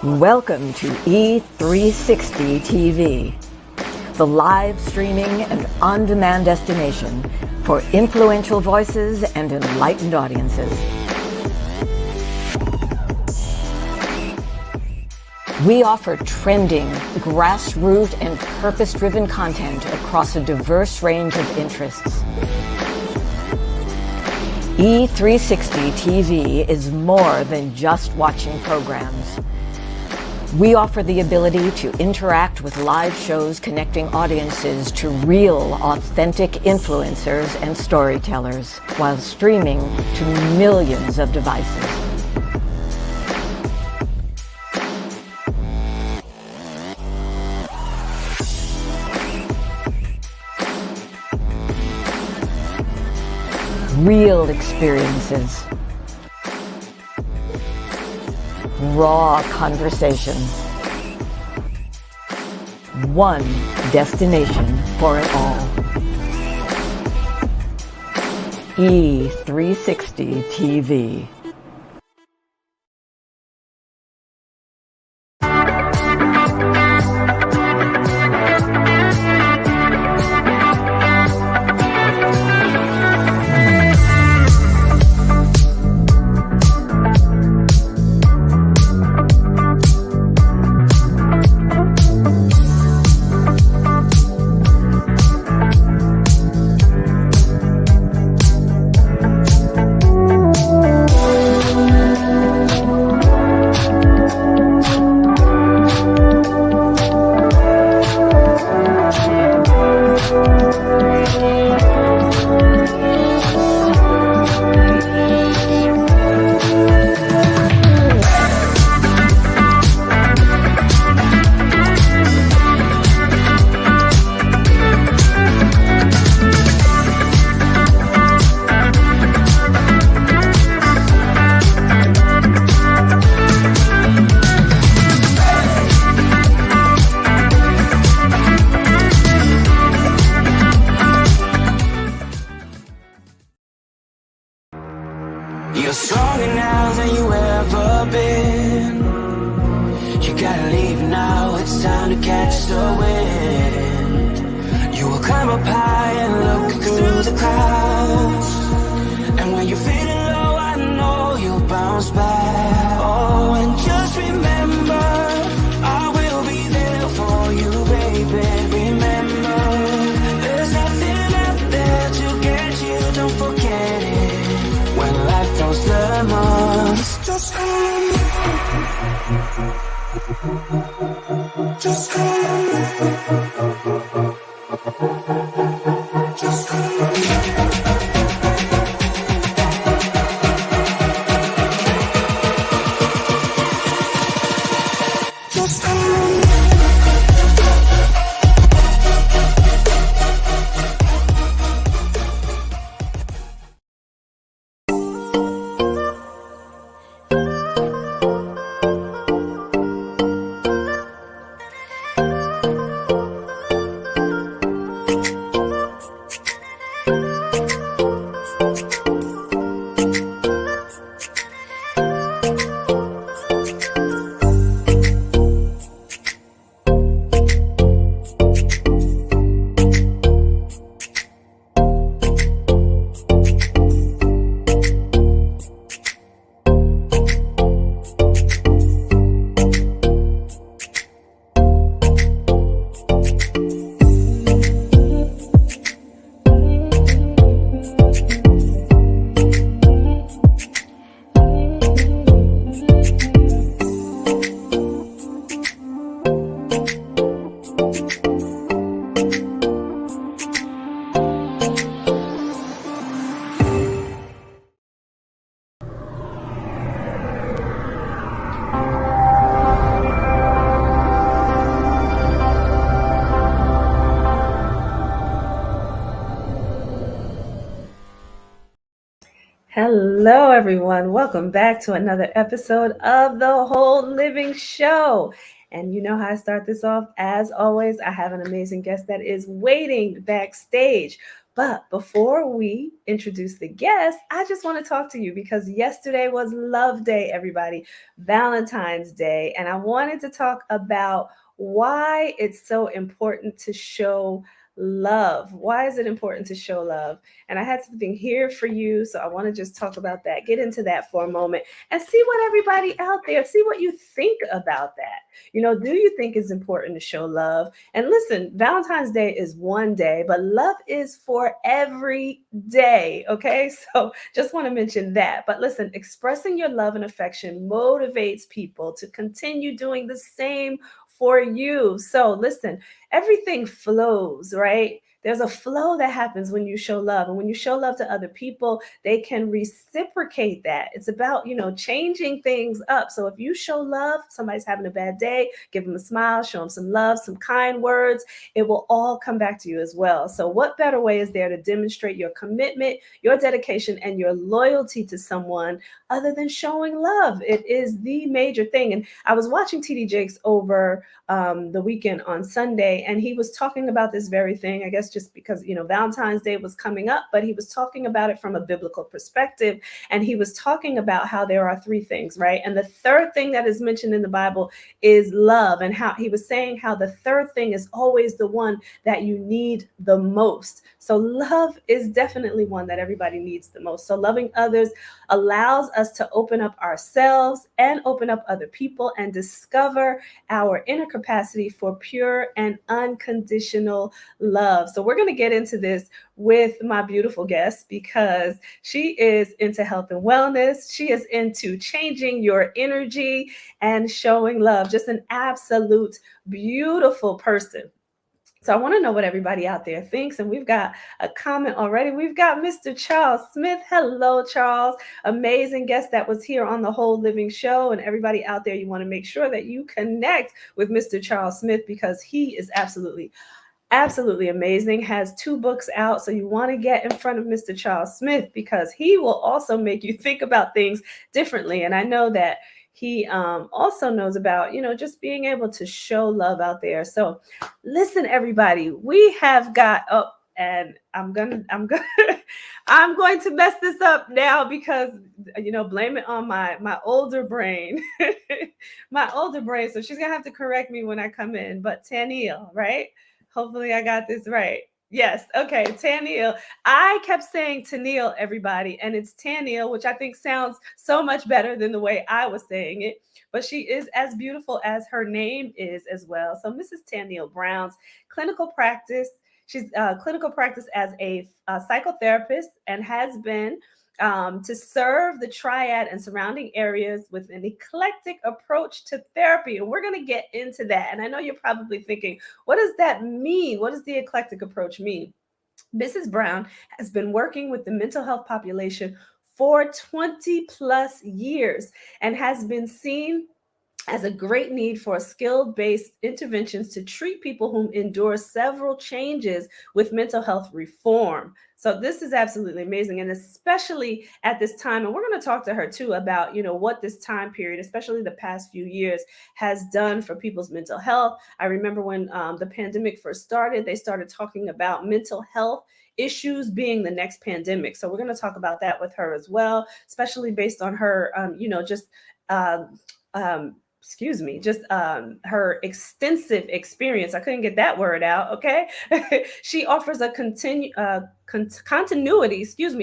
Welcome to E360 TV, the live streaming and on-demand destination for influential voices and enlightened audiences. We offer trending, grassroots, and purpose-driven content across a diverse range of interests. E360 TV is more than just watching programs. We offer the ability to interact with live shows connecting audiences to real, authentic influencers and storytellers while streaming to millions of devices. Real experiences. Raw conversations. One destination for it all. E360 TV. You're stronger now than you ever been. You gotta leave now, it's time to catch the wind. You will climb up high and look through the clouds. And when you're feeling low, I know you'll bounce back. Oh, and just remember, I will be there for you, baby. Remember, there's nothing out there to get you, don't forget it. When life throws lemons, just call me. Just call me. Just call me. Just call me. Hello, everyone. Welcome back to another episode of The Whole Living Show. And you know how I start this off? As always, I have an amazing guest that is waiting backstage But before we introduce the guest, I just want to talk to you because yesterday was Love Day, everybody, Valentine's Day. And I wanted to talk about why it's so important to show love. Why is it important to show love? And I had something here for you. So I want to just talk about that, get into that for a moment, and see what everybody out there, see what you think about that. Do you think it's important to show love? And listen, Valentine's Day is one day, but love is for every day. Okay. So just want to mention that. But listen, expressing your love and affection motivates people to continue doing the same for you. So listen, everything flows, right? There's a flow that happens when you show love. And when you show love to other people, they can reciprocate that. It's about, changing things up. So if you show love, somebody's having a bad day, give them a smile, show them some love, some kind words, it will all come back to you as well. So what better way is there to demonstrate your commitment, your dedication, and your loyalty to someone other than showing love? It is the major thing. And I was watching TD Jakes over the weekend on Sunday, and he was talking about this very thing. I guess just because Valentine's Day was coming up, but he was talking about it from a biblical perspective, and he was talking about how there are three things, right? And the third thing that is mentioned in the Bible is love, and how he was saying how the third thing is always the one that you need the most. So love is definitely one that everybody needs the most. So loving others allows us to open up ourselves and open up other people and discover our inner capacity for pure and unconditional love. So we're going to get into this with my beautiful guest because she is into health and wellness. She is into changing your energy and showing love. Just an absolute beautiful person. So I want to know what everybody out there thinks. And we've got a comment already. We've got Mr. Charles Smith. Hello, Charles. Amazing guest that was here on the Whole Living Show. And everybody out there, you want to make sure that you connect with Mr. Charles Smith because he is absolutely amazing, has 2 books out. So you want to get in front of Mr. Charles Smith because he will also make you think about things differently. And I know that he also knows about, just being able to show love out there. So listen, everybody, we have got up. And I'm going to mess this up now because, blame it on my older brain, my older brain. So she's going to have to correct me when I come in. But Tanielle, right? Hopefully I got this right. Yes. Okay. Tanielle. I kept saying Tanielle, everybody, and it's Tanielle, which I think sounds so much better than the way I was saying it. But she is as beautiful as her name is as well. So Mrs. Tanielle Brown's clinical practice. She's clinical practice as a psychotherapist and has been to serve the triad and surrounding areas with an eclectic approach to therapy. And we're going to get into that. And I know you're probably thinking, what does that mean? What does the eclectic approach mean? Mrs. Brown has been working with the mental health population for 20 plus years and has been seen as a great need for skill-based interventions to treat people who endure several changes with mental health reform. So this is absolutely amazing, and especially at this time, and we're going to talk to her too about, what this time period, especially the past few years, has done for people's mental health. I remember when the pandemic first started, they started talking about mental health issues being the next pandemic. So we're going to talk about that with her as well, especially based on her, just her extensive experience. I couldn't get that word out. Okay. She offers a continuity,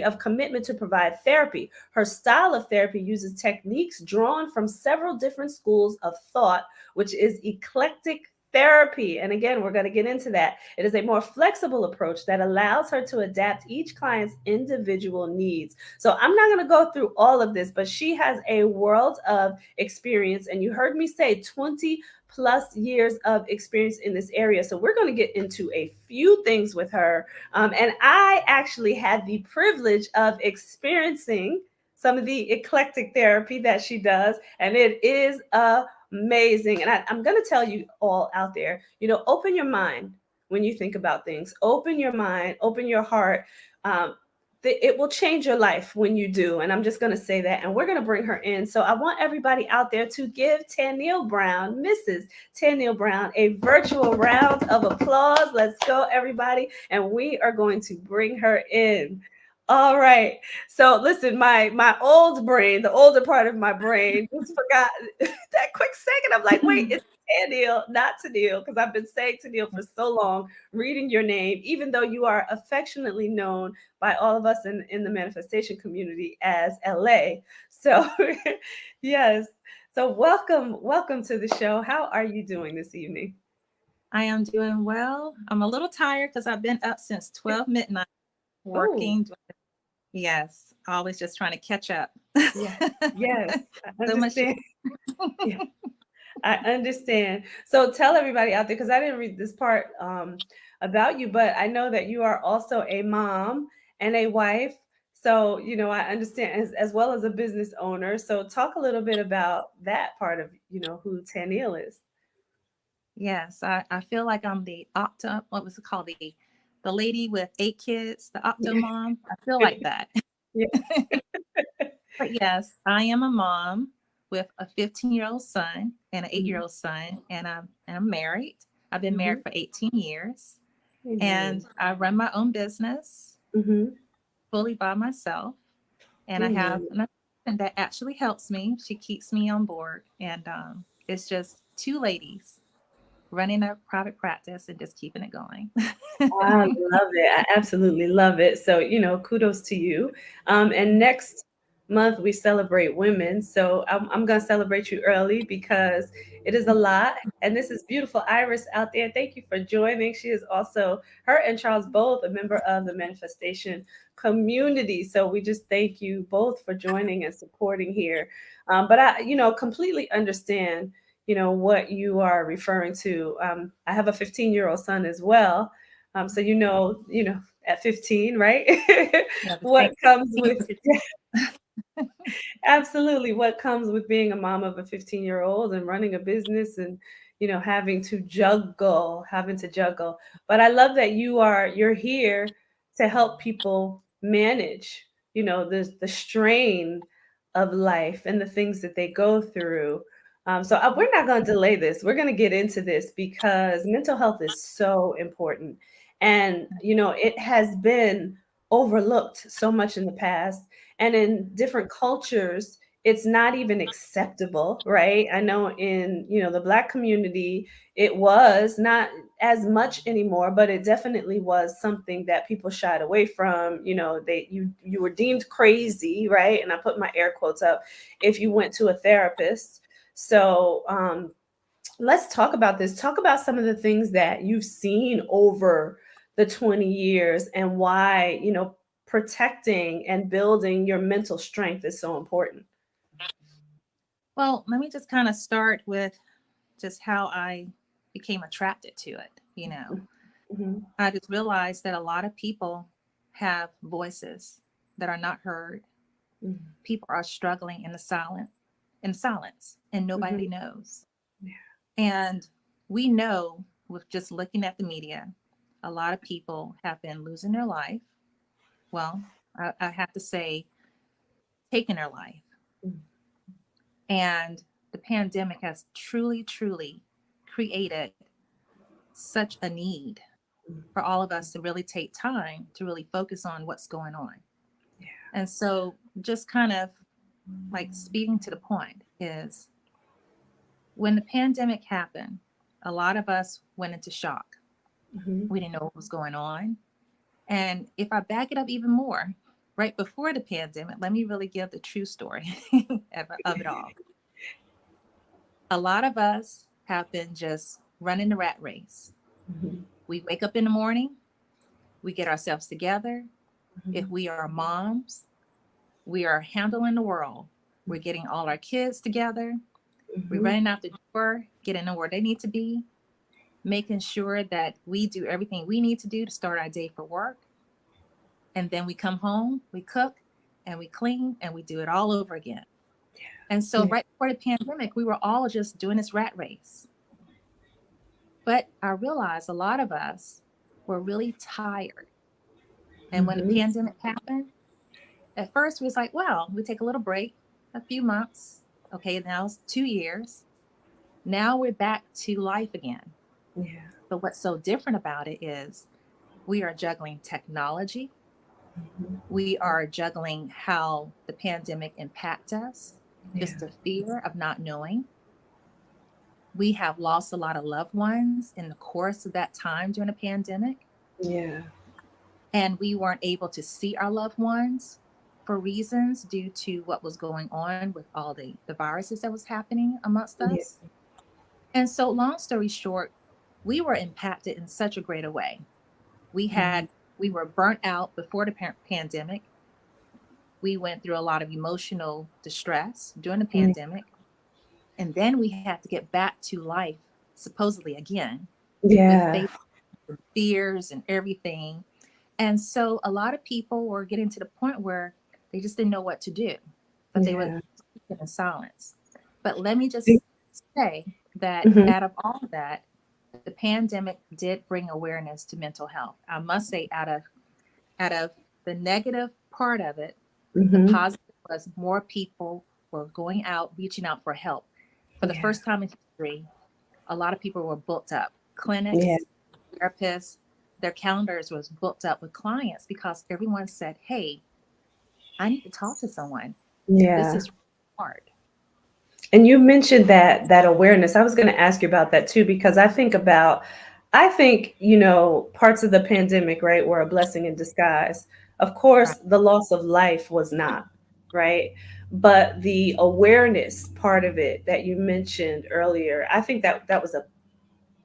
of commitment to provide therapy. Her style of therapy uses techniques drawn from several different schools of thought, which is eclectic therapy. And again, we're going to get into that. It is a more flexible approach that allows her to adapt each client's individual needs. So I'm not going to go through all of this, but she has a world of experience. And you heard me say 20 plus years of experience in this area. So we're going to get into a few things with her. And I actually had the privilege of experiencing some of the eclectic therapy that she does. And it is amazing. And I'm going to tell you all out there, open your mind when you think about things. Open your mind, open your heart. it will change your life when you do. And I'm just going to say that. And we're going to bring her in. So I want everybody out there to give Tanielle Brown, Mrs. Tanielle Brown, a virtual round of applause. Let's go, everybody. And we are going to bring her in. All right. So listen, my old brain, the older part of my brain, just forgot that quick second. I'm like, wait, it's Tanielle, not Tanielle, because I've been saying Tanielle for so long, reading your name, even though you are affectionately known by all of us in the manifestation community as LA. So, yes. So, welcome to the show. How are you doing this evening? I am doing well. I'm a little tired because I've been up since 12 midnight Oh, working. Yes, always just trying to catch up. yeah. Yes, I So much. understand. Yeah, I understand. So tell everybody out there, because I didn't read this part about you, but I know that you are also a mom and a wife. So, I understand as well as a business owner. So talk a little bit about that part of, who Tanielle is. Yes, I feel like I'm the what was it called? The lady with 8 kids, the octo Yeah. mom. I feel like that. Yeah. But yes, I am a mom with a 15-year-old son and an 8-year-old son, and I'm married. I've been Mm-hmm. married for 18 years, Amen. and I run my own business Mm-hmm. fully by myself. And I have Amen. an assistant that actually helps me. She keeps me on board, and it's just two ladies running a private practice and just keeping it going. I love it. I absolutely love it. So, kudos to you. And next month we celebrate women. So I'm going to celebrate you early because it is a lot. And this is beautiful Iris out there. Thank you for joining. She is also, her and Charles both, a member of the manifestation community. So we just thank you both for joining and supporting here. But I, completely understand what you are referring to. I have a 15-year-old son as well, so at 15, right? Yeah, the What same comes thing. with absolutely what comes with being a mom of a 15-year-old and running a business and having to juggle. But I love that you're here to help people manage, the strain of life and the things that they go through. So we're not going to delay this. We're going to get into this because mental health is so important. And, it has been overlooked so much in the past, and in different cultures it's not even acceptable, right? I know in the Black community it was not as much anymore, but it definitely was something that people shied away from. You were deemed crazy, right? And I put my air quotes up if you went to a therapist. So let's talk about this. Talk about some of the things that you've seen over the 20 years and why, protecting and building your mental strength is so important. Well, let me just kind of start with just how I became attracted to it. Mhm, I just realized that a lot of people have voices that are not heard. mhm, People are struggling in silence, and nobody mhm. knows. Yeah. And we know with just looking at the media, a lot of people have been losing their life. Well, I have to say, taking their life. Mhm, And the pandemic has truly, truly created such a need for all of us to really take time to really focus on what's going on. And so, just kind of like speaking to the point, is when the pandemic happened, a lot of us went into shock. mhm, We didn't know what was going on. And if I back it up even more, right before the pandemic, let me really give the true story of it all. A lot of us have been just running the rat race. mhm, We wake up in the morning, we get ourselves together. If mhm, we are moms, we are handling the world. We're getting all our kids together. We're mhm. running out the door, getting them where they need to be, making sure that we do everything we need to do to start our day for work. And then we come home, we cook, and we clean, and we do it all over again. And so, Yeah. right before the pandemic, we were all just doing this rat race. But I realized a lot of us were really tired. And when the pandemic happened, at first we was like, well, we take a little break, a few months. Okay, now it's 2 years. Now we're back to life again. Yeah. But what's so different about it is we are juggling technology. We are juggling how the pandemic impact us, just the fear of not knowing. We have lost a lot of loved ones in the course of that time during the pandemic. Yeah. And we weren't able to see our loved ones for reasons due to what was going on with all the viruses that was happening amongst Yeah. us. And so, long story short, we were impacted in such a greater way. We were burnt out before the pandemic. We went through a lot of emotional distress during the Yeah. pandemic. And then we had to get back to life, supposedly again, with Yeah. faith and fears and everything. And so a lot of people were getting to the point where they just didn't know what to do, but they would keep in silence. But let me just say that Mhm. out of all of that, the pandemic did bring awareness to mental health. I must say, out of the negative part of it, the Mhm. positive was more people were going out, reaching out for help. For the Yeah. first time in history, a lot of people were booked up. Yeah. Clinics, therapists, their calendars was booked up with clients because everyone said, hey, I need to talk to someone. This Yeah. is hard. And you mentioned that awareness. I was going to ask you about that too, because I think, parts of the pandemic, right, were a blessing in disguise. Of Right. course, the loss of life was not, right? But the awareness part of it that you mentioned earlier, I think that was a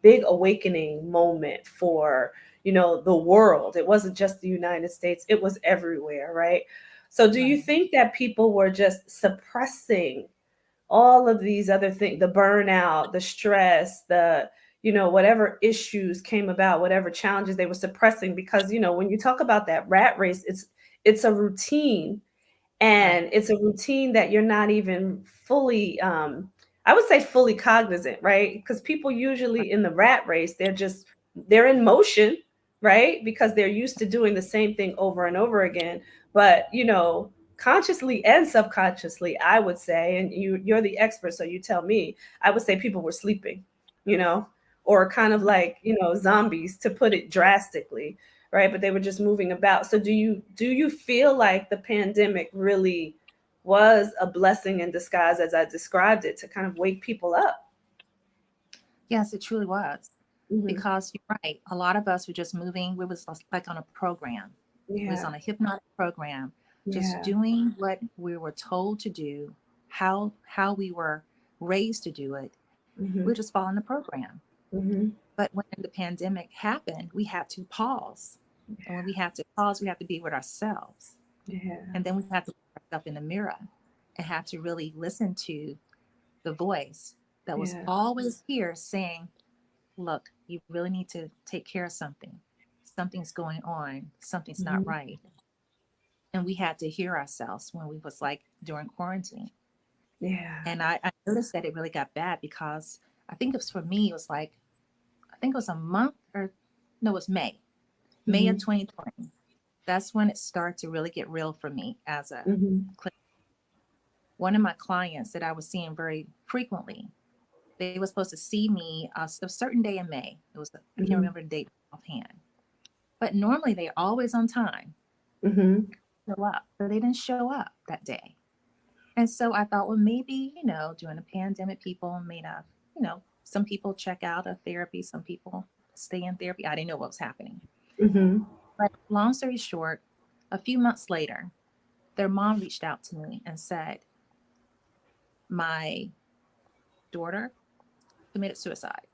big awakening moment for, the world. It wasn't just the United States, it was everywhere, right? So do you Right. think that people were just suppressing all of these other things, the burnout, the stress, whatever issues came about, whatever challenges they were suppressing? Because when you talk about that rat race, it's a routine, Right. and it's a routine that you're not even fully, I would say, fully cognizant, right? Because people usually in the rat race, they're in motion, right? Because they're used to doing the same thing over and over again. But consciously and subconsciously, I would say, and you're the expert, so you tell me, I would say people were sleeping, you know or kind of like, zombies, to put it drastically, right? But they were just moving about. So do you feel like the pandemic really was a blessing in disguise, as I described it, to kind of wake people up? Yes, it truly was. Hmm. Because you're right. A lot of us were just moving. We was like on a program. We was Yeah. on a hypnotic program, just Yeah. doing what we were told to do, how we were raised to do it. We're Hmm. just following the program. Hmm. But when the pandemic happened, we had to pause. And when we had to pause, we had to be with ourselves. Yeah. And then we had to look ourselves in the mirror and had to really listen to the voice that was Yeah. always here saying, look, you really need to take care of something. Something's going on. Something's not Hmm. right. And we had to hear ourselves when we was like during quarantine. Yeah. And I noticed that it really got bad because I think it was for me, it was like, I think it was a month or no, it was May of Hmm. 2020. That's when it started to really get real for me as a Hmm. clinic. One of my clients that I was seeing very frequently, they were supposed to see me a certain day in May. I can't Hmm. remember the date offhand, but normally they're always on time, Hmm. show up, but they didn't show up that day. And so I thought, well, maybe, during the pandemic, people may have, some people check out of therapy, some people stay in therapy. I didn't know what was happening. Hmm. But long story short, a few months later, their mom reached out to me and said, my daughter committed suicide.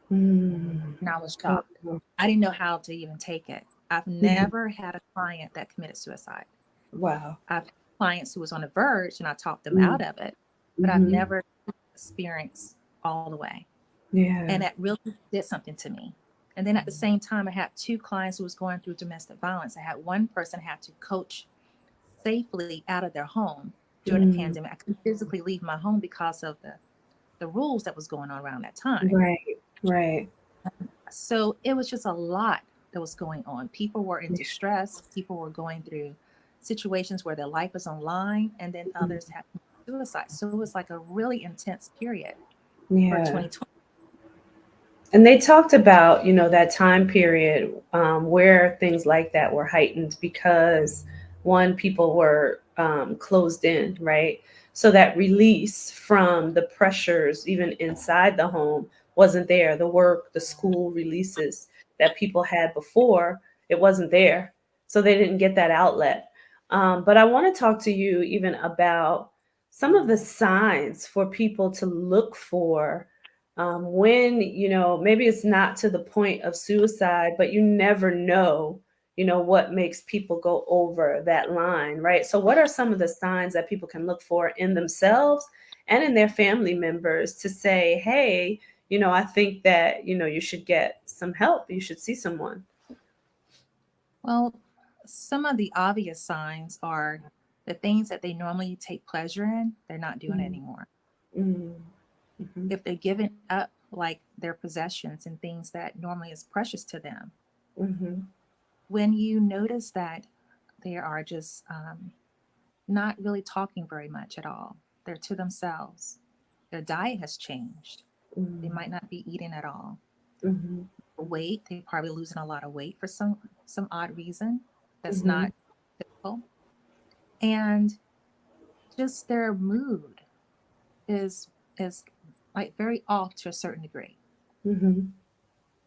Hmm. And I was Oh, shocked. I didn't know how to even take it. I've yeah. never had a client that committed suicide. Wow. I've had clients who was on the verge and I talked them out of it, but I've Mm-hmm. never experienced all the way. Yeah. And that really did something to me. And then at the same time, I had two clients who was going through domestic violence. I had one person had to coach safely out of their home during the Mm. pandemic. I couldn't physically leave my home because of the rules that was going on around that time. Right. Right. So it was just a lot that was going on. People were in distress. People were going through situations where their life was on line, and then others had suicide. So it was like a really intense period for Yeah. 2020. And they talked about, that time period where things like that were heightened because one, people were closed in, right? So that release from the pressures, even inside the home, wasn't there. The work, the school releases that people had before, it wasn't there. So they didn't get that outlet. But I want to talk to you even about some of the signs for people to look for when maybe it's not to the point of suicide, but you never know what makes people go over that line, right? So what are some of the signs that people can look for in themselves and in their family members to say, hey, I think that you should get some help, you should see someone? Well, some of the obvious signs are the things that they normally take pleasure in, they're not doing it Mm, anymore. mm, mhm, If they're giving up like their possessions and things that normally is precious to them, mhm, when you notice that they are just not really talking very much at all, they're to themselves, their diet has changed, they mm, might not be eating at all. mhm, Weight, they're probably losing a lot of weight for some odd reason that's mhm, not typical. And just their mood is like very off to a certain degree. mhm,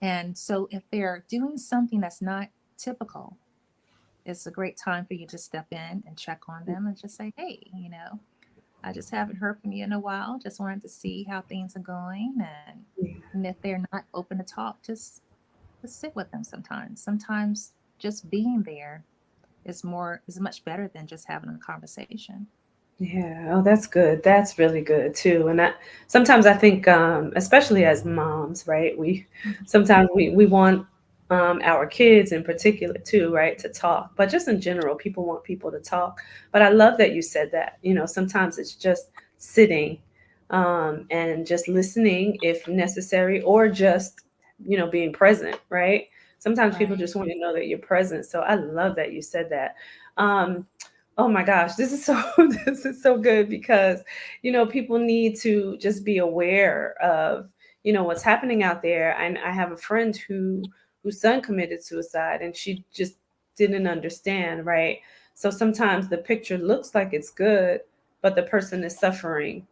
And so if they're doing something that's not typical, it's a great time for you to step in and check on them and just say, hey, I just haven't heard from you in a while. Just wanted to see how things are going. And if they're not open to talk, just sit with them sometimes. Sometimes just being there is much better than just having a conversation. Yeah, oh, that's good. That's really good too. And that sometimes I think, especially as moms, right? We sometimes we want our kids in particular too, right, to talk. But just in general, people want people to talk. But I love that you said that. Sometimes it's just sitting and just listening if necessary, or just being present, right? Sometimes people Right. just want to know that you're present. So I love that you said that. Um, Oh my gosh, this is so this is so good because people need to just be aware of what's happening out there. And I have a friend whose son committed suicide, and she just didn't understand, right? So sometimes the picture looks like it's good, but the person is suffering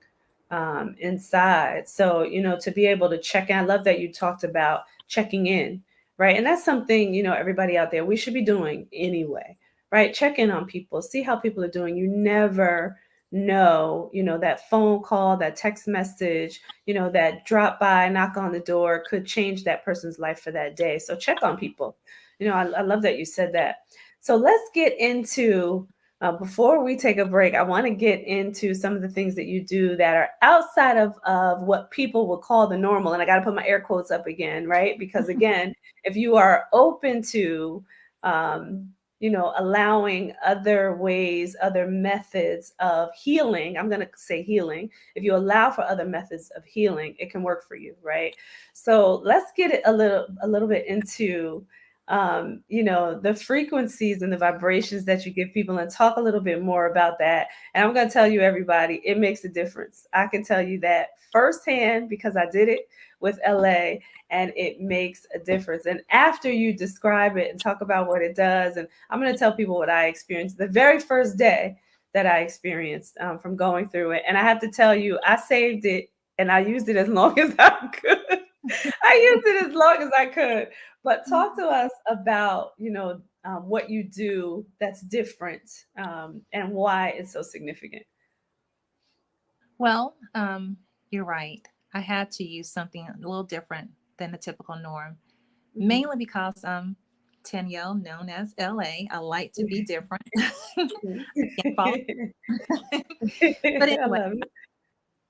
inside. So, to be able to check in, I love that you talked about checking in, right? And that's something, everybody out there, we should be doing anyway, right? Check in on people, see how people are doing. You never know, that phone call, that text message, that drop by, knock on the door could change that person's life for that day. So check on people. I love that you said that. So let's get into before we take a break, I want to get into some of the things that you do that are outside of what people would call the normal. And I got to put my air quotes up again, right? Because again, if you are open to, allowing other ways, other methods of healing, I'm going to say healing. If you allow for other methods of healing, it can work for you, right? So let's get it a little bit into the frequencies and the vibrations that you give people, and talk a little bit more about that. And I'm going to tell you, everybody, it makes a difference. I can tell you that firsthand because I did it with LA, and it makes a difference. And after you describe it and talk about what it does, and I'm going to tell people what I experienced the very first day that I experienced from going through it. And I have to tell you, I saved it and I used it as long as I could. I used it as long as I could. But talk to us about, what you do that's different, and why it's so significant. Well, you're right. I had to use something a little different than the typical norm, Mhm. mainly because Tanielle, known as LA. I like to be different. Can't follow. But I anyway, love it.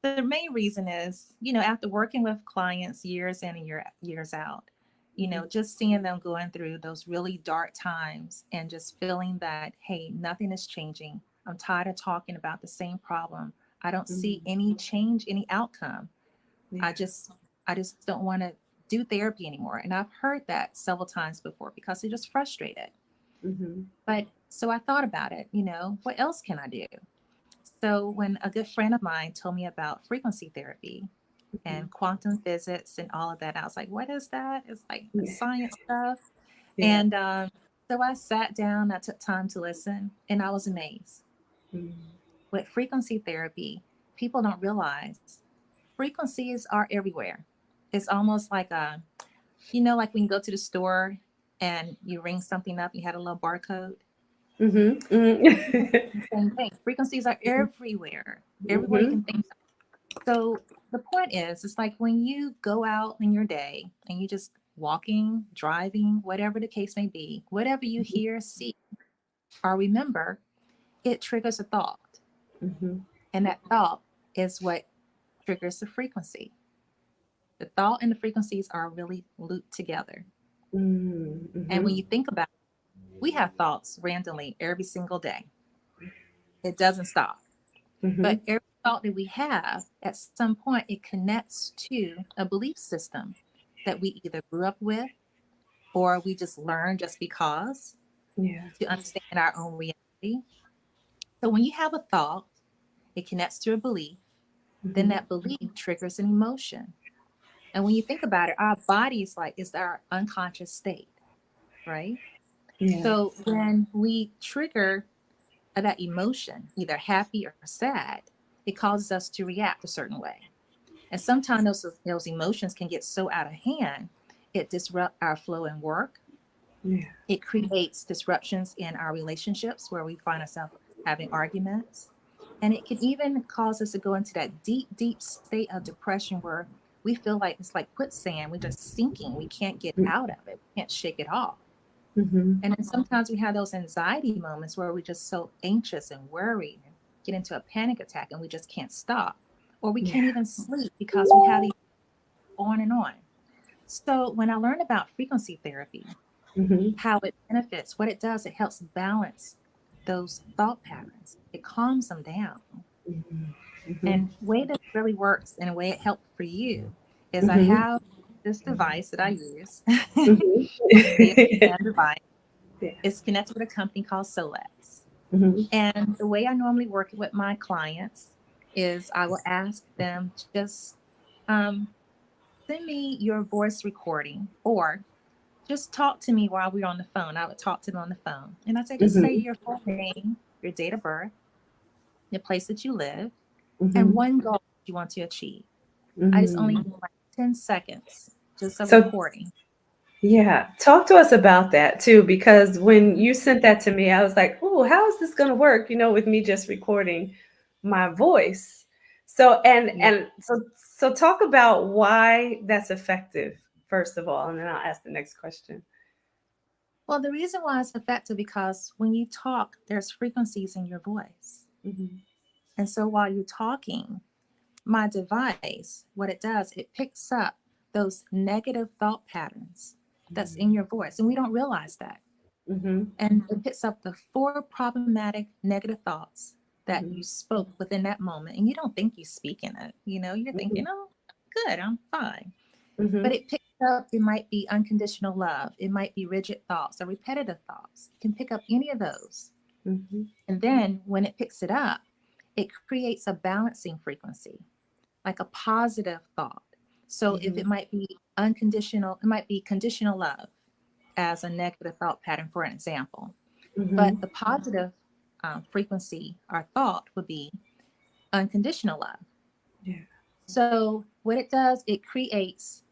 the main reason is, after working with clients years in and years out, Mhm, just seeing them going through those really dark times and just feeling that, hey, nothing is changing. I'm tired of talking about the same problem. I don't see mhm. any change, any outcome. Yeah. I just I just don't want to do therapy anymore. And I've heard that several times before because they're just frustrated. Mm-hmm. But so I thought about it, what else can I do? So when a good friend of mine told me about frequency therapy and quantum physics and all of that, I was like, what is that? It's like Yeah. science stuff. Yeah. And so I sat down, I took time to listen, and I was amazed. Mm-hmm. With frequency therapy, people don't realize frequencies are everywhere. It's almost like like when you go to the store and you ring something up, you had a little barcode. Mm-hmm. It's Mm-hmm. the same thing. Frequencies are everywhere you can think of. So the point is, it's like when you go out in your day and you just walking, driving, whatever the case may be, whatever you hear, see, or remember, it triggers a thought. Mm-hmm. And that thought is what triggers the frequency. The thought and the frequencies are really looped together. And Mm-hmm. when you think about it, we have thoughts randomly every single day. It doesn't stop. Mm-hmm. But every thought that we have, at some point, it connects to a belief system that we either grew up with or we just learned just because Yeah. to understand our own reality. So when you have a thought, it connects to a belief, then Mm-hmm. that belief triggers an emotion. And when you think about it, our body's like is our unconscious state, right? Yeah. So when we trigger that emotion, either happy or sad, it causes us to react a certain way. And sometimes those emotions can get so out of hand, it disrupts our flow in work. Yeah. It creates disruptions in our relationships where we find ourselves having arguments. And it can even cause us to go into that deep, deep state of depression where we feel like it's like quicksand. We're just sinking. We can't get out of it. We can't shake it off. Mm-hmm. And then sometimes we have those anxiety moments where we're just so anxious and worried and get into a panic attack and we just can't stop. Or we can't Yeah. even sleep because we have these on and on. So when I learned about frequency therapy, Mm-hmm. how it benefits, what it does, it helps balance those thought patterns. It calms them down. Mm-hmm. And the way that really works and the way it helped for you is I Mm-hmm. have this device that I use. It's a Mm-hmm. device. Yeah. It's connected with a company called Solex. Mm-hmm. And the way I normally work with my clients is I will ask them just um, send me your voice recording or just talk to me while we're on the phone. I would talk to them on the phone. And I say, just say Mm-hmm. your full name, your date of birth, the place that you live, and Mm-hmm. one goal you want to achieve. I just only Mm-hmm. do like 10 seconds, just a So recording. yeah, talk to us about that too, because when you sent that to me, I was like, "Oh, how is this going to work?" With me just recording my voice. So and Yeah. and so so talk about why that's effective first of all, and then I'll ask the next question. Well, the reason why it's effective because when you talk, there's frequencies in your voice. Mm-hmm. And so while you're talking, my device, what it does, it picks up those negative thought patterns that's in your voice. And we don't realize that. Mm-hmm. And it picks up the 4 problematic negative thoughts that Mm-hmm. you spoke within that moment. And you don't think you speak in it. You're thinking, oh, good, I'm fine. Mm-hmm. But it picks up, it might be unconditional love. It might be rigid thoughts or repetitive thoughts. It can pick up any of those. Mm-hmm. And then when it picks it up, it creates a balancing frequency, like a positive thought. So if Mm-hmm. it might be unconditional, it might be conditional love as a negative thought pattern, for an example. Mm-hmm. But the positive frequency or thought would be unconditional love. Yeah. So what it does, it creates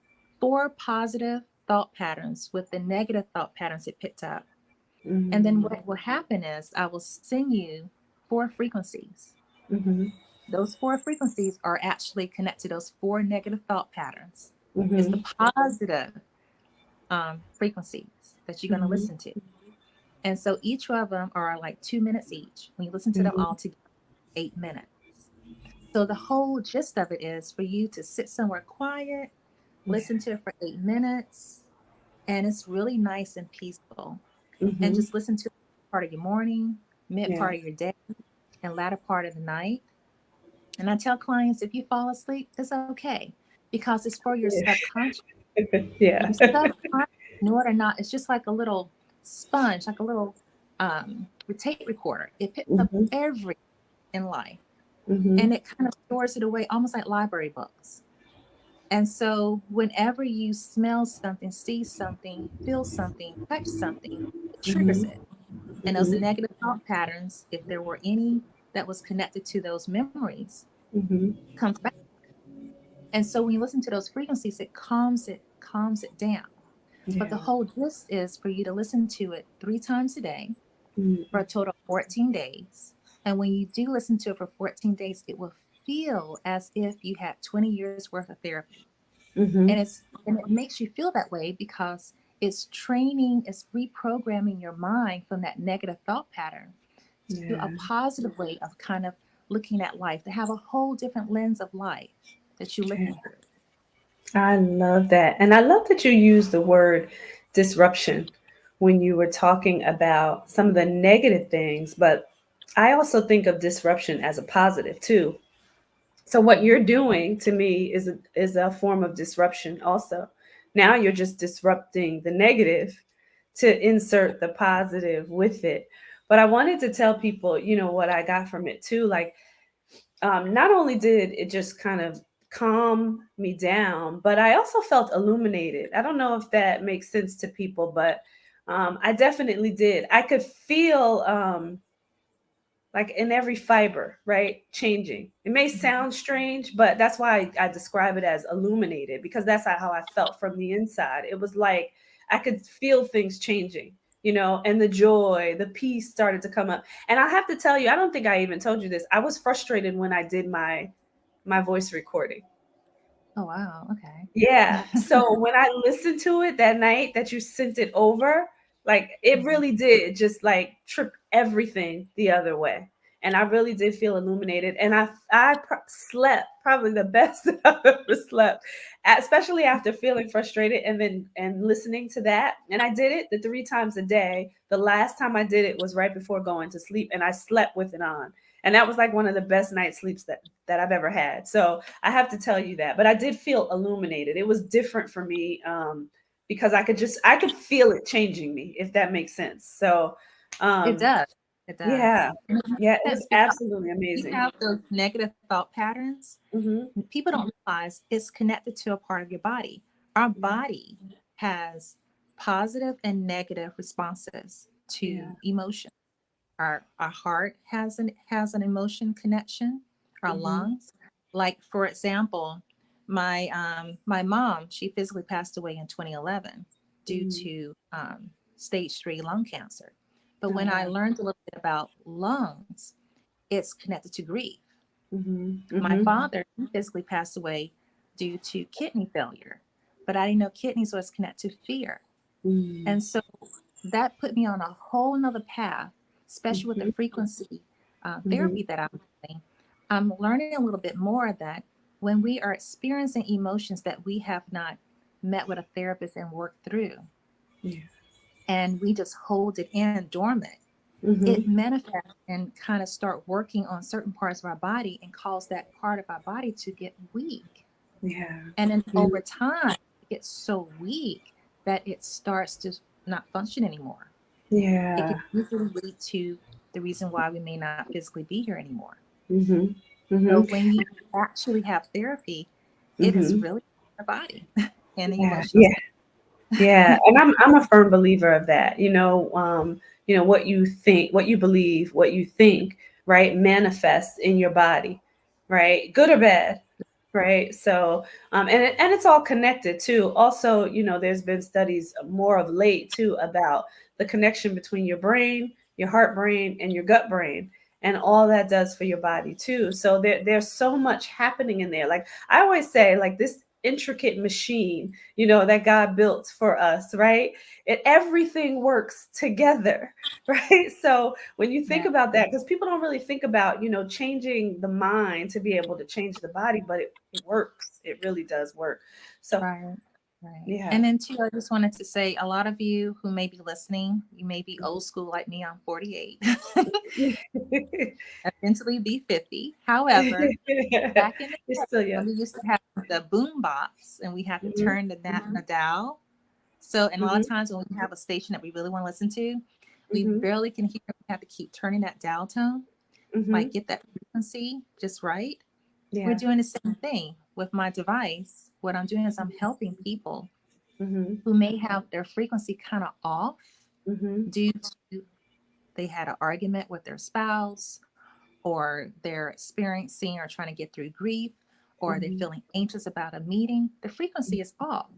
4 positive thought patterns with the negative thought patterns it picked up. And then Mm-hmm. what will happen is I will send you 4 frequencies. Mm-hmm. Those 4 frequencies are actually connected to those 4 negative thought patterns. It's the Mm-hmm. positive frequencies that you're going to Mm-hmm. listen to. And so each of them are like 2 minutes each. When you listen to them Mm-hmm. all together, 8 minutes. So the whole gist of it is for you to sit somewhere quiet, Yeah. listen to it for 8 minutes, and it's really nice and peaceful. And Mm-hmm. just listen to part of your morning, mid Yeah. part of your day, and latter part of the night. And I tell clients if you fall asleep, it's okay because it's for your Yeah. subconscious. Yeah. Your subconscious, in order not, it's just like a little sponge, like a little tape recorder. It picks up Hmm. every in life, Hmm. and it kind of stores it away, almost like library books. And so, whenever you smell something, see something, feel something, touch something, it triggers Hmm. it. And those Hmm. negative thought patterns, if there were any that was connected to those memories, Hmm. comes back. And so, when you listen to those frequencies, calms it down. But the Yeah. whole gist is for you to listen to it 3 times a day for a Hmm. total of 14 days. And when you do listen to it for 14 days, it will feel as if you had 20 years worth of therapy. Hmm. And it makes you feel that way because it's reprogramming your mind from that negative thought pattern to a Yeah. positive way of kind of looking at life, to have a whole different lens of life that you're Yeah. looking through. I love that. And I love that you use the word disruption when you were talking about some of the negative things, but I also think of disruption as a positive too. So what you're doing to me is a form of disruption also. Now you're just disrupting the negative to insert the positive with it. But I wanted to tell people, what I got from it too. Like, not only did it just kind of calm me down, but I also felt illuminated. I don't know if that makes sense to people, but I definitely did. I could feel like in every fiber, right? Changing. It may Mhm. sound strange, but that's why I describe it as illuminated, because that's how I felt from the inside. It was like I could feel things changing, and the joy, the peace started to come up. And I have to tell you, I don't think I even told you this. I was frustrated when I did my voice recording. Oh, wow. Okay. Yeah. So when I listened to it that night that you sent it over, like it Mhm. really did just like trip everything the other way. And I really did feel illuminated. And slept probably the best that I've ever slept, especially after feeling frustrated and listening to that. And I did it the 3 times a day. The last time I did it was right before going to sleep, and I slept with it on. And that was like one of the best night sleeps that I've ever had. So I have to tell you that. But I did feel illuminated. It was different for me, because I could feel it changing me, if that makes sense. So It um, does. It does. yeah, And it makes yeah, it was sense because absolutely we amazing. have those negative thought patterns. Hmm. People don't realize it's connected to a part of your body. Our Yeah, body has positive and negative responses yeah. to emotion. Our heart has an emotion connection. Our Hmm. lungs, like for example, my mom, she physically passed away in 2011 due Hmm. to stage 3 lung cancer. But Oh when I wow. learned a little bit about lungs, it's connected to grief. Hmm. My Hmm. father, he physically passed away due to kidney failure, but I didn't know kidneys was connected to fear. Hmm. And so that put me on a whole nother path, especially with the Hmm. frequency Hmm. therapy that I'm doing. I'm learning a little bit more that when we are experiencing emotions that we have not met with a therapist and worked through, Yeah. and we just hold it in dormant, it Hmm. manifests and kind of start working on certain parts of our body and cause that part of our body to get weak. Yeah. And then Yeah. over time, it gets so weak that it starts to not function anymore. It can Yeah. easily lead to the reason why we may not physically be here anymore. Hmm. So Hmm. when you actually have therapy, it is Hmm. really the body and the Yeah. emotional Yeah. state. Yeah, and I'm a firm believer of that. What you think, what you believe, what you think, right, manifests in your body, right, good or bad, right. So, and it's all connected too. Also, there's been studies more of late too about the connection between your brain, your heart brain, and your gut brain. And all that does for your body too. So there's so much happening in there. Like I always say, like this intricate machine that God built for us, right? Everything works together, right? So when you think Yeah, about that, because people don't really think about, changing the mind to be able to change the body, but it works. It really does work. So right. Right. Yeah. And then too, I just wanted to say a lot of you who may be listening, you may be old school like me, I'm 48. Eventually be 50. However, back in the You're day still when young. we used to have the boom box and we had to Mhm, turn the dial. So, and a lot of mhm, times when we have a station that we really want to listen to, we mhm, barely can hear. We have to keep turning that dial tone, like mhm. get that frequency just right. We're Yeah. doing the same thing with my device. What I'm doing is I'm helping people Mhm, who may have their frequency kind of off mhm, due to they had an argument with their spouse, or they're experiencing or trying to get through grief, or they're mhm. feeling anxious about a meeting. The frequency is off.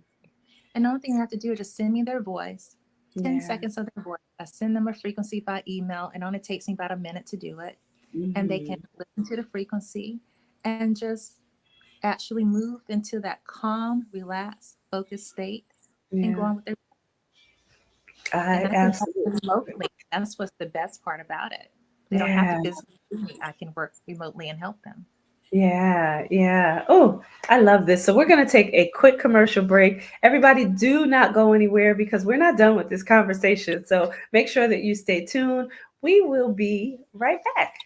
And the only thing they have to do is just send me their voice, 10 Yeah. seconds of their voice. I send them a frequency by email. It only takes me about a minute to do it. And they can Mhm. listen to the frequency and just actually move into that calm, relaxed, focused state and go Yeah. on with their. And I I can help them absolutely. remotely. That's what's the best part about it. They don't have to Yeah. physically see me. I can work remotely and help them. Yeah, yeah. Oh, I love this. So we're going to take a quick commercial break. Everybody, do not go anywhere because we're not done with this conversation. So make sure that you stay tuned. We will be right back.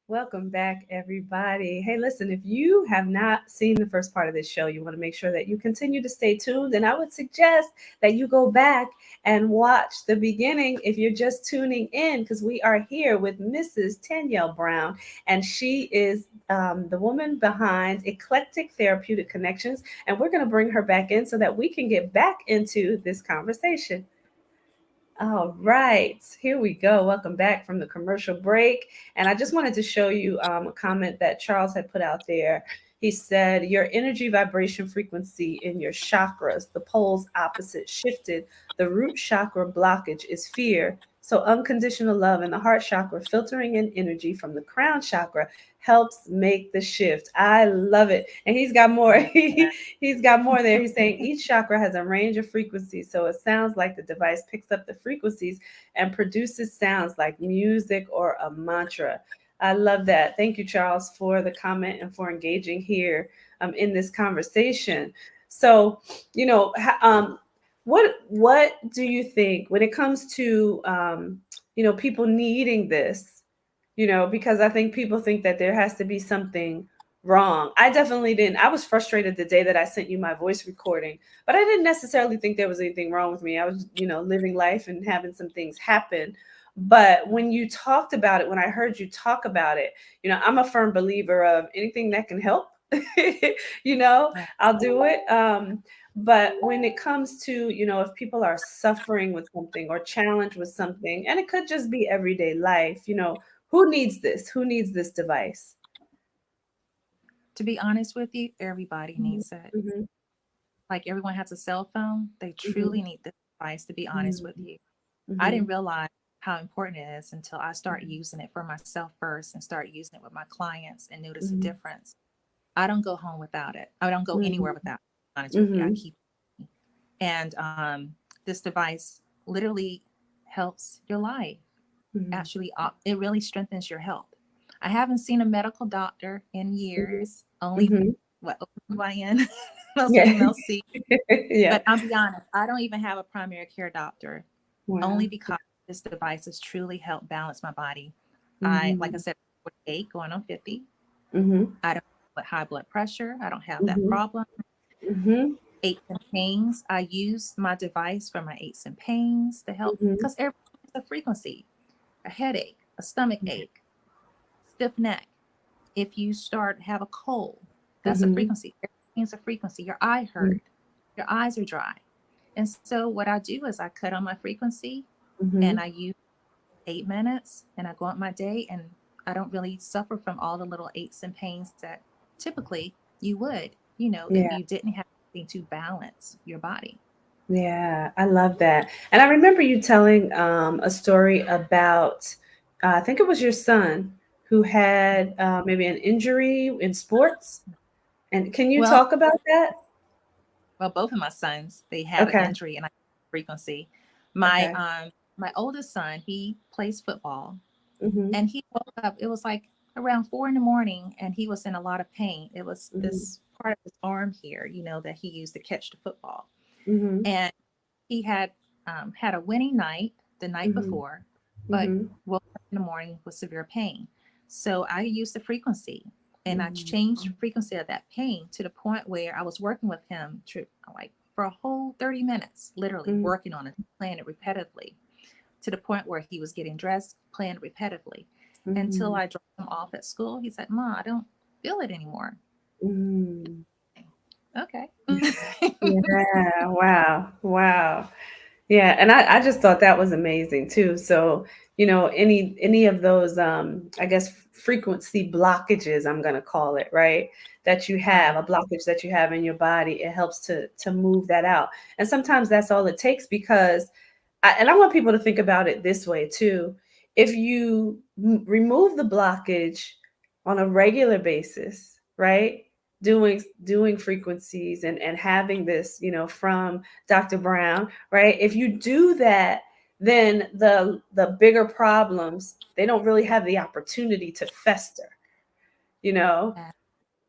Welcome back, everybody. Hey, listen, if you have not seen the first part of this show, you want to make sure that you continue to stay tuned. And I would suggest that you go back and watch the beginning if you're just tuning in, because we are here with Mrs. Tanielle Brown, and she is the woman behind Eclectic Therapeutic Connections. And we're going to bring her back in so that we can get back into this conversation. All right, here we go. Welcome back from the commercial break. And I just wanted to show you a comment that Charles had put out there. He said, your energy vibration frequency in your chakras, the poles opposite shifted. The root chakra blockage is fear. So, unconditional love in the heart chakra, filtering in energy from the crown chakra helps make the shift. I love it. And he's got more. He's got more there. He's saying each chakra has a range of frequencies. So it sounds like the device picks up the frequencies and produces sounds like music or a mantra. I love that. Thank you, Charles, for the comment and for engaging here in this conversation. So, you know, what do you think when it comes to people needing this? because I think people think that there has to be something wrong. I definitely didn't. I was frustrated the day that I sent you my voice recording, but I didn't necessarily think there was anything wrong with me. I was, living life and having some things happen. But when you talked about it, when I heard you talk about it, I'm a firm believer of anything that can help, you know, Yeah. I'll do it. But when it comes to, if people are suffering with something or challenged with something, and it could just be everyday life, who needs this? Who needs this device? To be honest with you, everybody Mhm, needs it. mhm, Like everyone has a cell phone, they mhm, truly need this device, to be honest mhm, with you. I didn't mhm, realize how important it is until I start using it for myself first and start using it with my clients and notice a mhm, difference. I don't go home without it. I don't go anywhere mhm, without it. To be honest with you, I mhm, keep it. And this device literally helps your life. mhm, Actually, it really strengthens your health. I haven't seen a medical doctor in mhm, years. Only mhm. what OBGYN most Yeah. females see. Yeah. But I'll be honest, I don't even have a primary care doctor, only Wow. because this device has truly helped balance my body. Like I Mhm, said, 48 going on 50. mhm, I don't have high blood pressure. I don't have that mhm, problem. mhm, Aches and pains. I use my device for my aches and pains to help mhm, because everything is a frequency. A headache, a stomach ache, stiff neck. If you start have a cold, that's a mhm, frequency. Everything's a frequency. Your eye mhm, hurt, your eyes are dry. And so what I do is I cut on my frequency and mhm. I use 8 minutes and I go on my day and I don't really suffer from all the little aches and pains that typically you would, if Yeah. you didn't have anything to balance your body. Yeah, I love that. And I remember you telling a story about, I think it was your son who had maybe an injury in sports. And can you Well, talk about that? both of my sons, they had an Okay. injury and I frequency. My Okay. my oldest son, he plays football Mm-hmm. and he woke up, it was like around 4 in the morning and he was in a lot of pain. It was Mm-hmm. this part of his arm here, that he used to catch the football. Mm-hmm. And he had a winning night the night Mm-hmm. before, but Mm-hmm. woke up in the morning with severe pain. So I used the frequency and I Mm-hmm. changed the frequency of that pain to the point where I was working with him like for a whole 30 minutes, literally Mm-hmm. working on it, playing it repetitively to the point where he was getting dressed, playing repetitively until Mm-hmm. I dropped him off at school. He said, "Ma, I don't feel it anymore." Mm-hmm. Okay. Yeah. Wow. Wow. Yeah, and I just thought that was amazing too. So, any of those I guess frequency blockages, I'm gonna call it, right? That you have, Right. a blockage that you have in your body, it helps to move that out. And sometimes that's all it takes because I want people to think about it this way too. If you remove the blockage on a regular basis, right? Doing frequencies and having this, from Dr. Brown, right? If you do that, then the bigger problems, they don't really have the opportunity to fester, you know?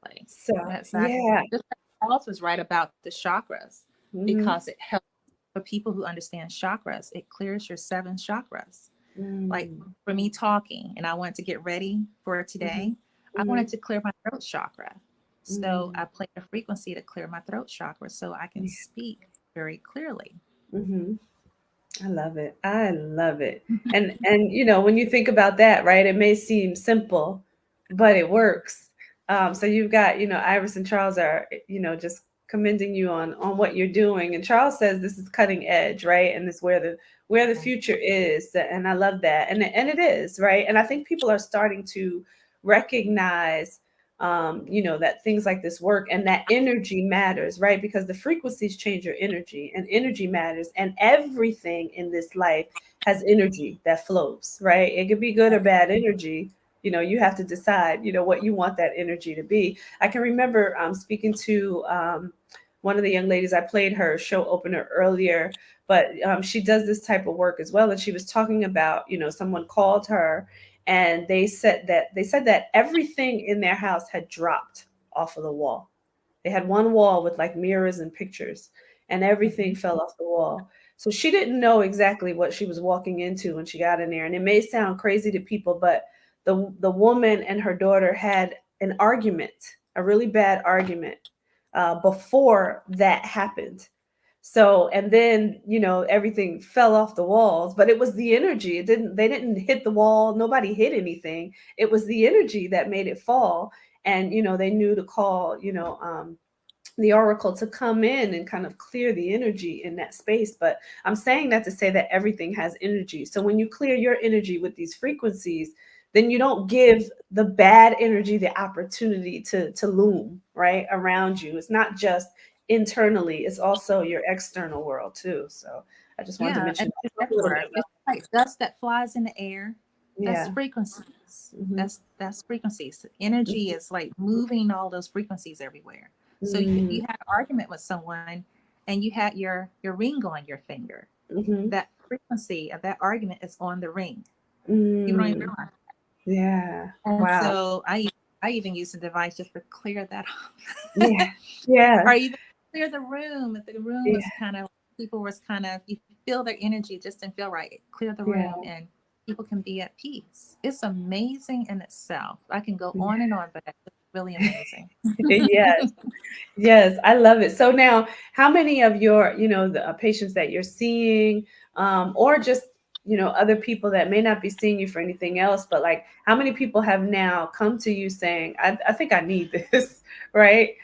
Exactly. So, Exactly. yeah. This also is right about the chakras Mhm. because it helps for people who understand chakras. It clears your 7 chakras. Like Mm. for me talking, and I wanted to get ready for today, Mhm. I wanted Mhm. to clear my throat chakra. So Mm. I played a frequency to clear my throat chakra so I can Yeah. speak very clearly. Mhm. I love it. I love it. And when you think about that, right, it may seem simple, but it works. So you've got, Iris and Charles are, just commending you on what you're doing. And Charles says this is cutting edge, right? And it's where the future is. And I love that. And it is, right? And I think people are starting to recognize that things like this work and that energy matters, right? Because the frequencies change your energy and energy matters. And everything in this life has energy that flows, right? It could be good or bad energy. You have to decide, what you want that energy to be. I can remember speaking to one of the young ladies. I played her show opener earlier, but she does this type of work as well. And she was talking about, someone called her and they said that everything in their house had dropped off of the wall. They had one wall with like mirrors and pictures, and everything Mhm. fell off the wall. So she didn't know exactly what she was walking into when she got in there. And it may sound crazy to people, but the woman and her daughter had an argument, a really bad argument, before that happened. So, and then, everything fell off the walls, but it was the energy. They didn't hit the wall. Nobody hit anything. It was the energy that made it fall. And, they knew to call, the oracle to come in and kind of clear the energy in that space. But I'm saying that to say that everything has energy. So when you clear your energy with these frequencies, then you don't give the bad energy the opportunity to loom right around you. It's not just internally, it's also your external world too. So I just wanted to Yeah, mention and that. it's Talk a little bit everywhere. about It's like dust that flies in the air. That's yeah. frequencies. Hmm. That's frequencies. Energy is like moving all those frequencies everywhere. So if Hmm. you had an argument with someone and you had your ring on your finger, Hmm. that frequency of that argument is on the ring. People don't even Mm. realize. Yeah. And Wow. so I even use a device just to clear that off. Yeah. Yeah. Or even clear the room. If the room Yeah. was kind of, people was kind of, you feel their energy just didn't feel right. Clear the Yeah. room and people can be at peace. It's amazing in itself. I can go Yeah. on and on, but it's really amazing. Yes. Yes, I love it. So now, how many of your, the patients that you're seeing, or just, other people that may not be seeing you for anything else, but like, how many people have now come to you saying, I think I need this, right?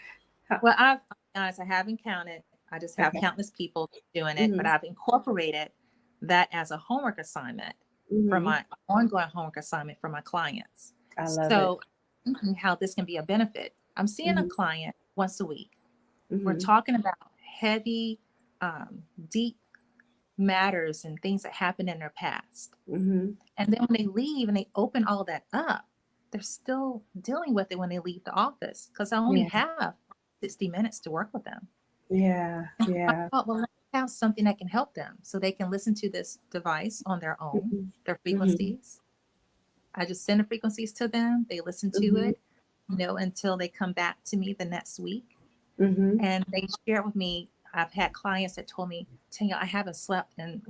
Well, I'll be honest, I haven't counted. I just have Okay. countless people doing it, but Hmm. I've incorporated that as a homework assignment for Hmm. my ongoing homework assignment for my clients. I love it. So, how this can be a benefit. I'm seeing a Hmm. client once a week. We're Hmm. talking about heavy, deep matters and things that happened in their past. Hmm. And then when they leave and they open all that up, they're still dealing with it when they leave the office because I only Yeah. have 60 minutes to work with them. Yeah. And so I Yeah. thought, well, let's have something that can help them so they can listen to this device on their own, Hmm. their Hmm. frequencies. I just send the frequencies to them. They listen to Hmm. it, until they come back to me the next week. Hmm. And they share with me. I've had clients that told me, Tanya, I haven't slept in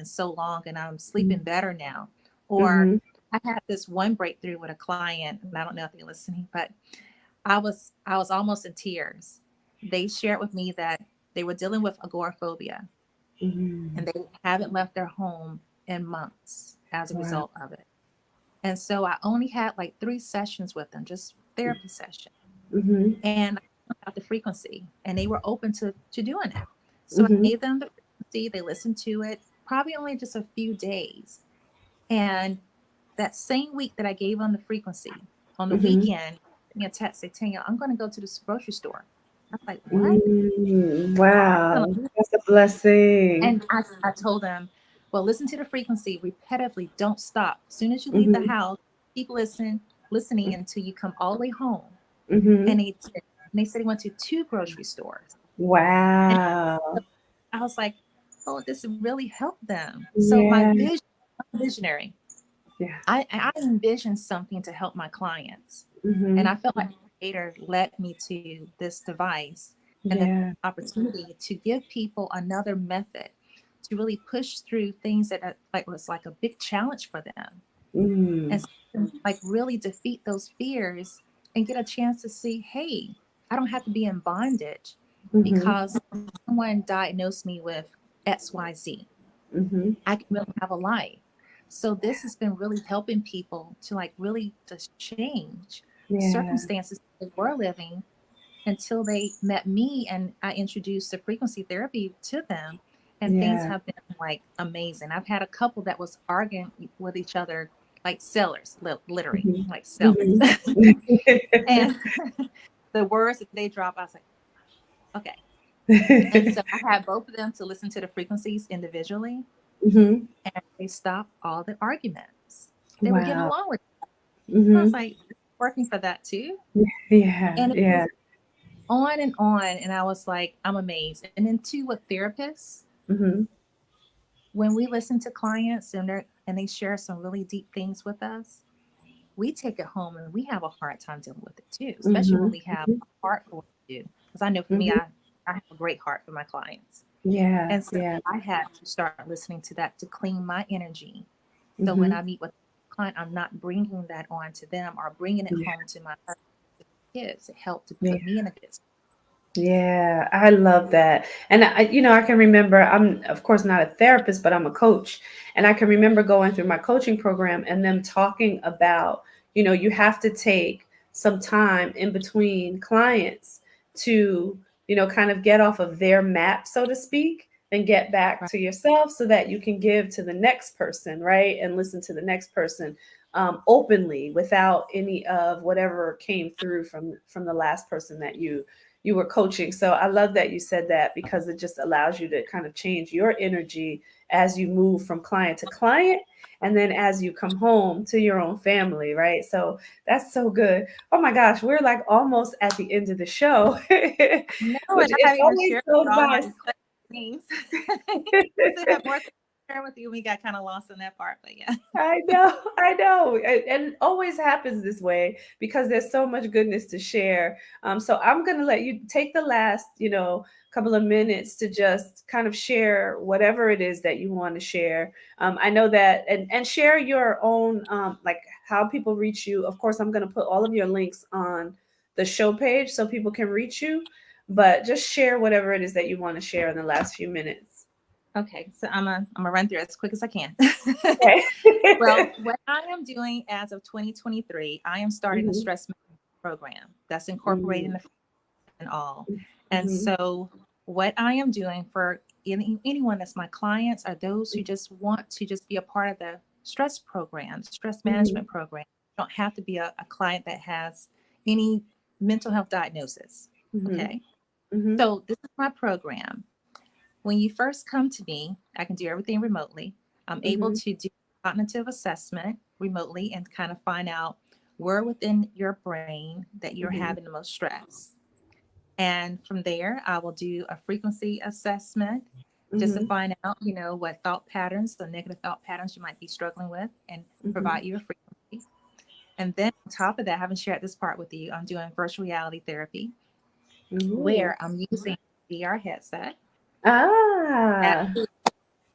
so long and I'm sleeping better now. Or Hmm. I had this one breakthrough with a client, and I don't know if you're listening, but I was almost in tears. They shared with me that they were dealing with agoraphobia Hmm. and they haven't left their home in months as a Wow. result of it. And so I only had like 3 sessions with them, just therapy sessions. Hmm. And I found out the frequency and they were open to doing it. So I Hmm. gave them the frequency, they listened to it, probably only just a few days. And that same week that I gave them the frequency, on the Hmm. weekend, me a text, say, Tanya, I'm going to go to the grocery store. I was like, what? Mm, wow, that's a blessing. And I told them, well, listen to the frequency repetitively. Don't stop. As soon as you leave the Hmm. house, keep listening until you come all the way home. Hmm. And they did. And they said they went to 2 grocery stores. And Wow. I was like, oh, this really helped them. So my Yeah. vision, I'm visionary. Yeah. I envisioned something to help my clients. And Hmm. I felt like the creator led me to this device and the Yeah. opportunity to give people another method to really push through things that was like a big challenge for them. Mm. And like really defeat those fears and get a chance to see, hey, I don't have to be in bondage Hmm. because someone diagnosed me with XYZ. Hmm. I can really have a life. So this has been really helping people to like really just change the Yeah. circumstances they were living until they met me and I introduced the frequency therapy to them. And things Yeah. have been like amazing. I've had a couple that was arguing with each other like sellers, literally Hmm. like sellers. Hmm. And the words that they drop, I was like, okay. And so I had both of them to listen to the frequencies individually Hmm. and they stopped all the arguments. They were getting Wow. along with it. I was Hmm. like, it's working for that too. Yeah. And it Yeah. was on and on. And I was like, I'm amazed. And then too with therapists, Hmm. when we listen to clients and they share some really deep things with us, we take it home and we have a hard time dealing with it too, especially when Hmm. we have a heart for what we do. Because I know for me, Hmm. I have a great heart for my clients. Yeah. And so Yeah. I had to start listening to that to clean my energy. So when Hmm. I meet with client, I'm not bringing that on to them or bringing it Yeah. home to my kids. It helped to Yeah. put me in a good. Yeah, I love that. And I can remember, I'm of course not a therapist, but I'm a coach. And I can remember going through my coaching program and them talking about, you have to take some time in between clients to, kind of get off of their map, so to speak, and get back Right. to yourself so that you can give to the next person, right? And listen to the next person openly without any of whatever came through from the last person that you were coaching. So I love that you said that because it just allows you to kind of change your energy as you move from client to client and then as you come home to your own family, right? So that's so good. Oh my gosh, we're like almost at the end of the show, No, which and I it haven't even always shared goes all my by. eclectic things. I still have more to share with you. We got kind of lost in that part, but yeah. I know. And it always happens this way because there's so much goodness to share. So I'm going to let you take the last, couple of minutes to just kind of share whatever it is that you want to share. I know that, and share your own, like how people reach you. Of course, I'm going to put all of your links on the show page so people can reach you, but just share whatever it is that you want to share in the last few minutes. Okay, so I'm gonna run through it as quick as I can. Okay. Well, what I am doing as of 2023, I am starting a Mhm. stress management program that's incorporating Mhm. the and all. And Mhm. so, what I am doing for anyone that's my clients are those who just want to just be a part of the stress program, stress Mhm. management program. You don't have to be a client that has any mental health diagnosis. Mhm. Okay. Mhm. So, this is my program. When you first come to me, I can do everything remotely. I'm able Mhm. to do cognitive assessment remotely and kind of find out where within your brain that you're Mhm. having the most stress. And from there, I will do a frequency assessment just to Mhm. find out, what thought patterns, the negative thought patterns you might be struggling with, and Mhm. provide you a frequency. And then on top of that, I haven't shared this part with you. I'm doing virtual reality therapy Ooh. where I'm using VR headset, Ah. Apple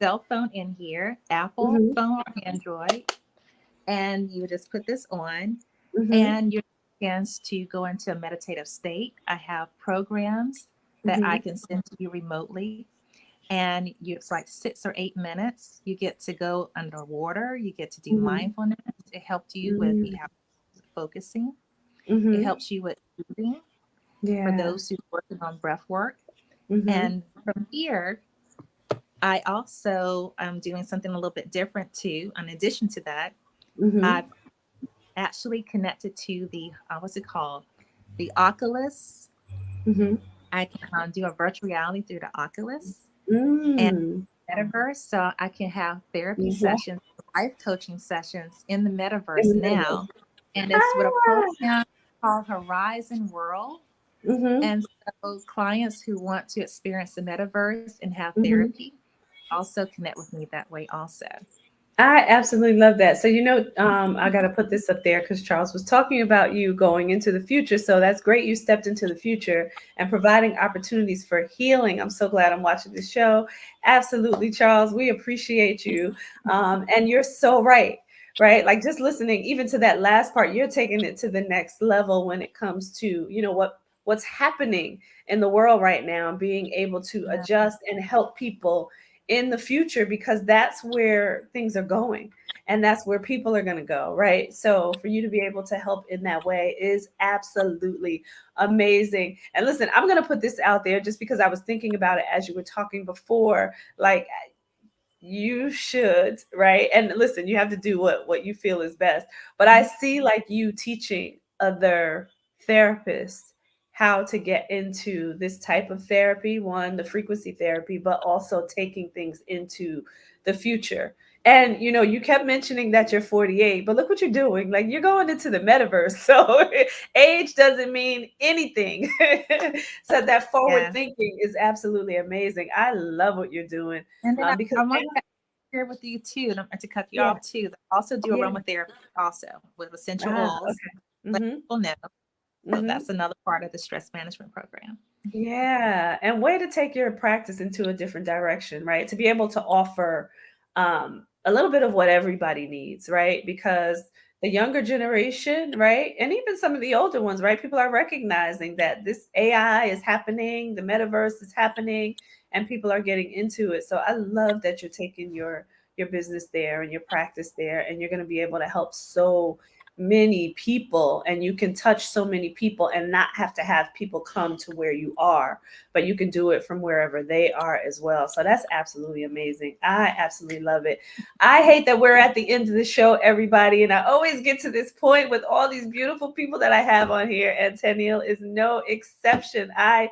cell phone in here, Apple Mhm. phone or Android, and you just put this on Mhm. and your chance to go into a meditative state. I have programs that I Mhm. can send to you remotely, and it's like 6 or 8 minutes. You get to go underwater, you get to do Mhm. mindfulness. It helps you with Mhm. focusing, it Mhm. helps you with breathing for Yeah. those who are working on breath work. Mhm. And from here, I also am doing something a little bit different too. In addition to that, Mhm. I've actually connected to the what's it called, the Oculus. Mhm. I can do a virtual reality through the Oculus and Mm. metaverse, so I can have therapy Yeah. sessions, life coaching sessions in the In metaverse the middle. now, and it's with a Ah. program called Horizon World. Mhm. And so clients who want to experience the metaverse and have Mhm. therapy also connect with me that way also. I absolutely love that. So, I got to put this up there because Charles was talking about you going into the future. So that's great. You stepped into the future and providing opportunities for healing. I'm so glad I'm watching this show. Absolutely, Charles. We appreciate you. And you're so right. Right. Like just listening, even to that last part, you're taking it to the next level when it comes to, what's happening in the world right now, being able to Yeah. adjust and help people in the future because that's where things are going and that's where people are going to go, right? So for you to be able to help in that way is absolutely amazing. And listen, I'm going to put this out there just because I was thinking about it as you were talking before, like you should, right? And listen, you have to do what you feel is best, but I see like you teaching other therapists how to get into this type of therapy, one, the frequency therapy, but also taking things into the future. And you kept mentioning that you're 48, but look what you're doing. Like you're going into the metaverse. So age doesn't mean anything. So that forward Yeah. thinking is absolutely amazing. I love what you're doing And then because I want to share with you too, and I'm to cut you yeah, off too. I also do yeah. aromatherapy also with essential Ah, oils, okay. let Mhm, people know. So mhm. that's another part of the stress management program. Yeah, and way to take your practice into a different direction, right? To be able to offer a little bit of what everybody needs, right? Because the younger generation, right? And even some of the older ones, right? People are recognizing that this AI is happening, the metaverse is happening, and people are getting into it. So I love that you're taking your business there and your practice there, and you're going to be able to help so many people, and you can touch so many people and not have to have people come to where you are, but you can do it from wherever they are as well. So that's absolutely amazing. I absolutely love it. I hate that we're at the end of the show, everybody, and I always get to this point with all these beautiful people that I have on here, and Tanielle is no exception. I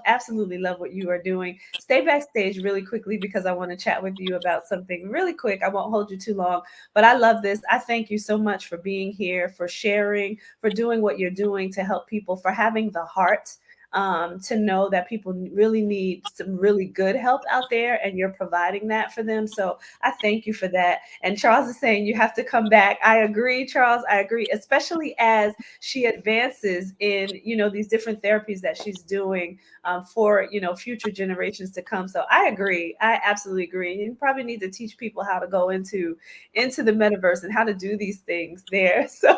absolutely love what you are doing. Stay backstage really quickly because I want to chat with you about something really quick. I won't hold you too long, but I love this. I thank you so much for being here, for sharing, for doing what you're doing to help people, for having the heart to know that people really need some really good help out there, and you're providing that for them. So I thank you for that. And Charles is saying you have to come back. I agree, Charles. I agree, especially as she advances in, these different therapies that she's doing for, future generations to come. So I agree. I absolutely agree. And you probably need to teach people how to go into the metaverse and how to do these things there. So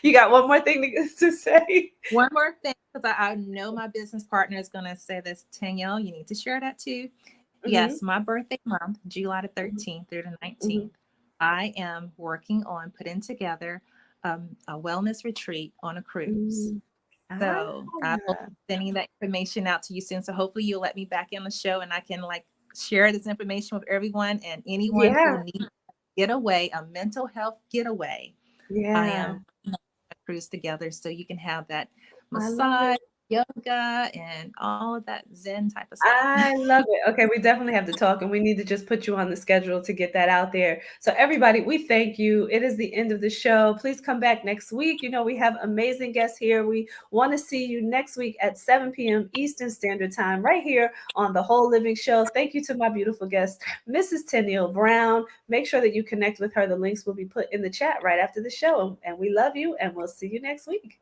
you got one more thing to say? One more thing, because I know my business partner is going to say this. Tanielle, you need to share that too. Yes, my birthday month, July the 13th through the 19th, I am working on putting together a wellness retreat on a cruise. So I will be sending that information out to you soon. So hopefully you'll let me back in the show and I can share this information with everyone, and anyone who needs a getaway, a mental health getaway. I am a cruise together so you can have that massage, yoga, and all of that Zen type of stuff. I love it. Okay, we definitely have to talk, and we need to just put you on the schedule to get that out there. So everybody, we thank you. It is the end of the show. Please come back next week. We have amazing guests here. We want to see you next week at 7 p.m. Eastern Standard Time right here on The Whole Living Show. Thank you to my beautiful guest, Mrs. Tanielle Brown. Make sure that you connect with her. The links will be put in the chat right after the show. And we love you, and we'll see you next week.